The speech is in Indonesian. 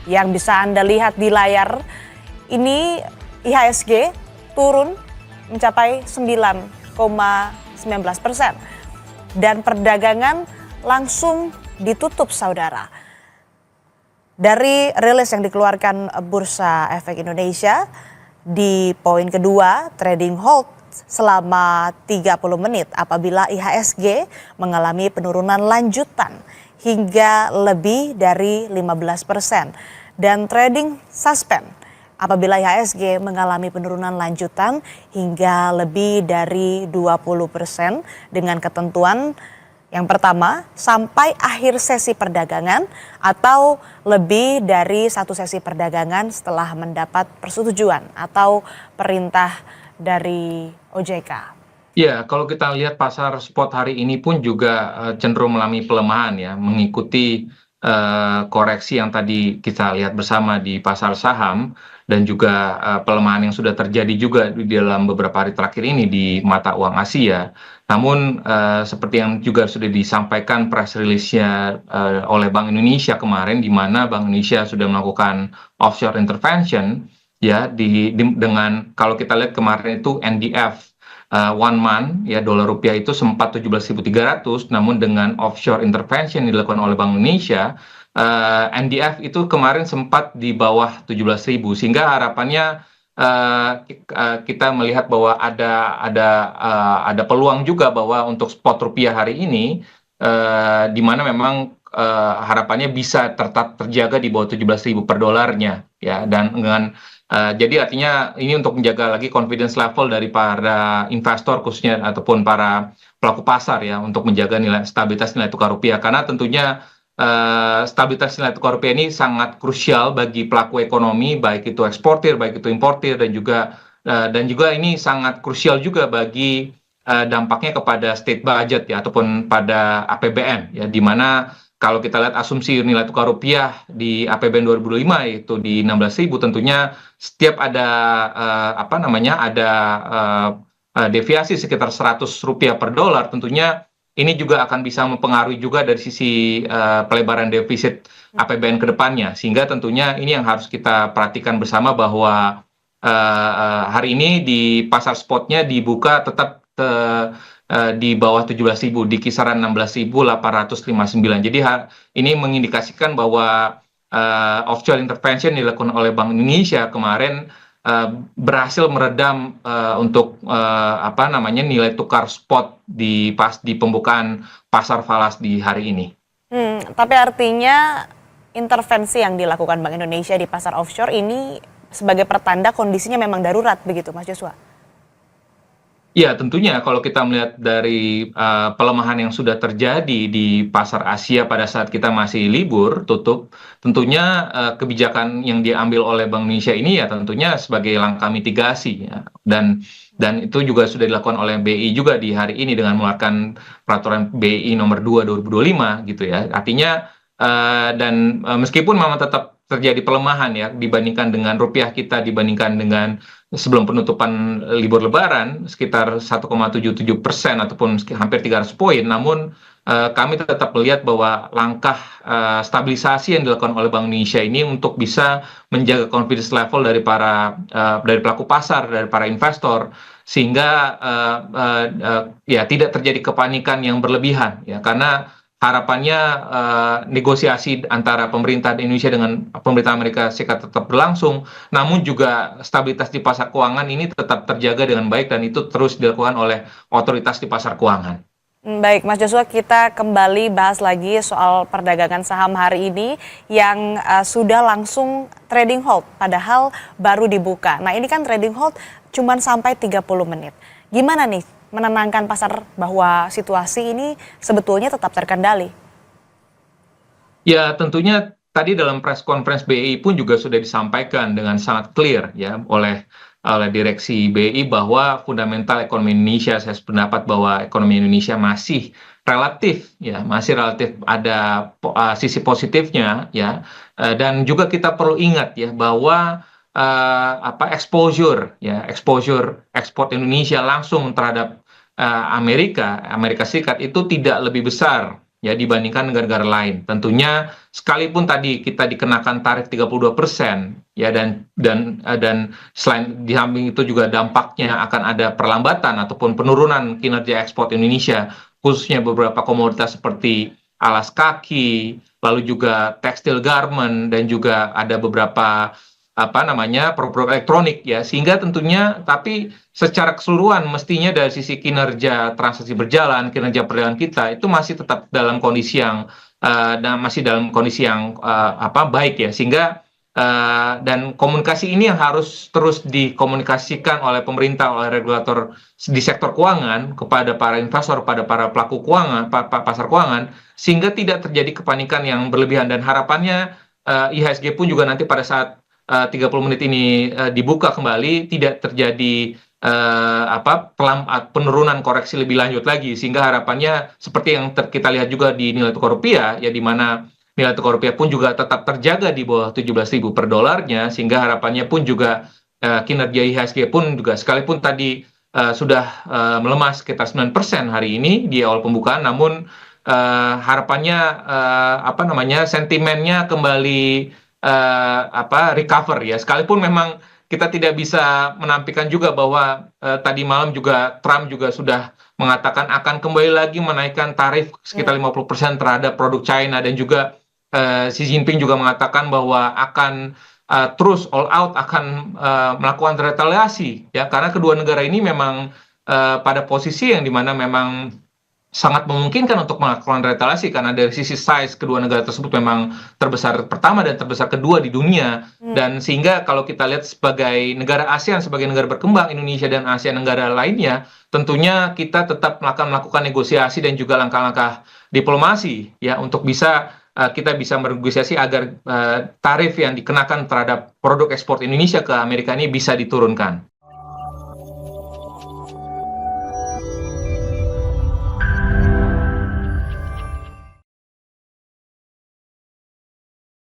Yang bisa Anda lihat di layar ini IHSG turun mencapai 9,19% dan perdagangan langsung ditutup saudara. Dari rilis yang dikeluarkan Bursa Efek Indonesia di poin kedua, trading hold selama 30 menit apabila IHSG mengalami penurunan lanjutan hingga lebih dari 15% dan trading suspend apabila IHSG mengalami penurunan lanjutan hingga lebih dari 20% dengan ketentuan yang pertama, sampai akhir sesi perdagangan atau lebih dari satu sesi perdagangan setelah mendapat persetujuan atau perintah dari OJK. Ya, kalau kita lihat pasar spot hari ini pun juga cenderung mengalami pelemahan ya, mengikuti koreksi yang tadi kita lihat bersama di pasar saham dan juga pelemahan yang sudah terjadi juga di dalam beberapa hari terakhir ini di mata uang Asia. Namun seperti yang juga sudah disampaikan press release-nya oleh Bank Indonesia kemarin, di mana Bank Indonesia sudah melakukan offshore intervention ya dengan kalau kita lihat kemarin itu NDF one month ya dolar rupiah itu sempat 17.300, namun dengan offshore intervention yang dilakukan oleh Bank Indonesia, NDF itu kemarin sempat di bawah 17.000 sehingga harapannya kita melihat bahwa ada peluang juga bahwa untuk spot rupiah hari ini di mana memang harapannya bisa tetap terjaga di bawah 17.000 per dolarnya ya, dan dengan jadi artinya ini untuk menjaga lagi confidence level dari para investor khususnya ataupun para pelaku pasar ya, untuk menjaga stabilitas nilai tukar rupiah, karena tentunya stabilitas nilai tukar rupiah ini sangat krusial bagi pelaku ekonomi, baik itu eksportir, baik itu importir, dan juga ini sangat krusial juga bagi dampaknya kepada state budget ya, ataupun pada APBN ya, di mana kalau kita lihat asumsi nilai tukar rupiah di APBN 2025 itu di 16.000, tentunya setiap ada deviasi sekitar 100 rupiah per dolar, tentunya ini juga akan bisa mempengaruhi juga dari sisi pelebaran defisit APBN ke depannya, sehingga tentunya ini yang harus kita perhatikan bersama bahwa hari ini di pasar spotnya dibuka tetap di bawah 17.000, di kisaran 16.859. Jadi ini mengindikasikan bahwa offshore intervention dilakukan oleh Bank Indonesia kemarin berhasil meredam untuk nilai tukar spot di pembukaan pasar falas di hari ini. Tapi artinya intervensi yang dilakukan Bank Indonesia di pasar offshore ini sebagai pertanda kondisinya memang darurat begitu, Mas Joshua? Ya, tentunya kalau kita melihat dari pelemahan yang sudah terjadi di pasar Asia pada saat kita masih libur tutup, tentunya kebijakan yang diambil oleh Bank Indonesia ini ya tentunya sebagai langkah mitigasi ya. Dan itu juga sudah dilakukan oleh BI juga di hari ini dengan mengeluarkan peraturan BI nomor 2 2025 gitu ya. Artinya meskipun memang tetap terjadi pelemahan ya dibandingkan dengan rupiah kita, dibandingkan dengan sebelum penutupan libur Lebaran sekitar 1,77% ataupun hampir 300 poin, namun kami tetap melihat bahwa langkah stabilisasi yang dilakukan oleh Bank Indonesia ini untuk bisa menjaga confidence level dari pelaku pasar, dari para investor, sehingga ya tidak terjadi kepanikan yang berlebihan ya, karena harapannya negosiasi antara pemerintah Indonesia dengan pemerintah Amerika Serikat tetap berlangsung, namun juga stabilitas di pasar keuangan ini tetap terjaga dengan baik dan itu terus dilakukan oleh otoritas di pasar keuangan. Baik, Mas Joshua, kita kembali bahas lagi soal perdagangan saham hari ini yang sudah langsung trading hold, padahal baru dibuka. Nah, ini kan trading hold cuma sampai 30 menit. Gimana nih menenangkan pasar bahwa situasi ini sebetulnya tetap terkendali? Ya, tentunya tadi dalam press conference BI pun juga sudah disampaikan dengan sangat clear ya oleh direksi BI bahwa fundamental ekonomi Indonesia, saya sependapat bahwa ekonomi Indonesia masih relatif ada sisi positifnya ya. Dan juga kita perlu ingat ya bahwa exposure ekspor Indonesia langsung terhadap Amerika Serikat itu tidak lebih besar ya dibandingkan negara-negara lain. Tentunya sekalipun tadi kita dikenakan tarif 32% ya dan selain di samping itu juga dampaknya akan ada perlambatan ataupun penurunan kinerja ekspor Indonesia, khususnya beberapa komoditas seperti alas kaki, lalu juga tekstil garment dan juga ada beberapa produk elektronik ya, sehingga tentunya tapi secara keseluruhan mestinya dari sisi kinerja transaksi berjalan, kinerja perdagangan kita itu masih tetap dalam kondisi yang baik ya, sehingga dan komunikasi ini yang harus terus dikomunikasikan oleh pemerintah, oleh regulator di sektor keuangan kepada para investor, pada para pelaku keuangan, pasar keuangan, sehingga tidak terjadi kepanikan yang berlebihan. Dan harapannya IHSG pun juga nanti pada saat 30 menit ini dibuka kembali tidak terjadi penurunan koreksi lebih lanjut lagi, sehingga harapannya seperti yang kita lihat juga di nilai tukar rupiah ya, di mana nilai tukar rupiah pun juga tetap terjaga di bawah 17.000 per dolarnya, sehingga harapannya pun juga kinerja IHSG pun juga sekalipun tadi sudah melemah sekitar 9% hari ini di awal pembukaan, namun harapannya sentimennya kembali recover ya, sekalipun memang kita tidak bisa menampilkan juga bahwa tadi malam juga Trump juga sudah mengatakan akan kembali lagi menaikkan tarif sekitar 50% terhadap produk China, dan juga Xi Jinping juga mengatakan bahwa akan terus all out akan melakukan retaliasi ya, karena kedua negara ini memang pada posisi yang dimana memang sangat memungkinkan untuk melakukan retaliasi, karena dari sisi size kedua negara tersebut memang terbesar pertama dan terbesar kedua di dunia. Dan sehingga kalau kita lihat sebagai negara ASEAN, sebagai negara berkembang, Indonesia dan ASEAN negara lainnya, tentunya kita tetap akan melakukan negosiasi dan juga langkah-langkah diplomasi ya, untuk bisa kita bisa bernegosiasi agar tarif yang dikenakan terhadap produk ekspor Indonesia ke Amerika ini bisa diturunkan.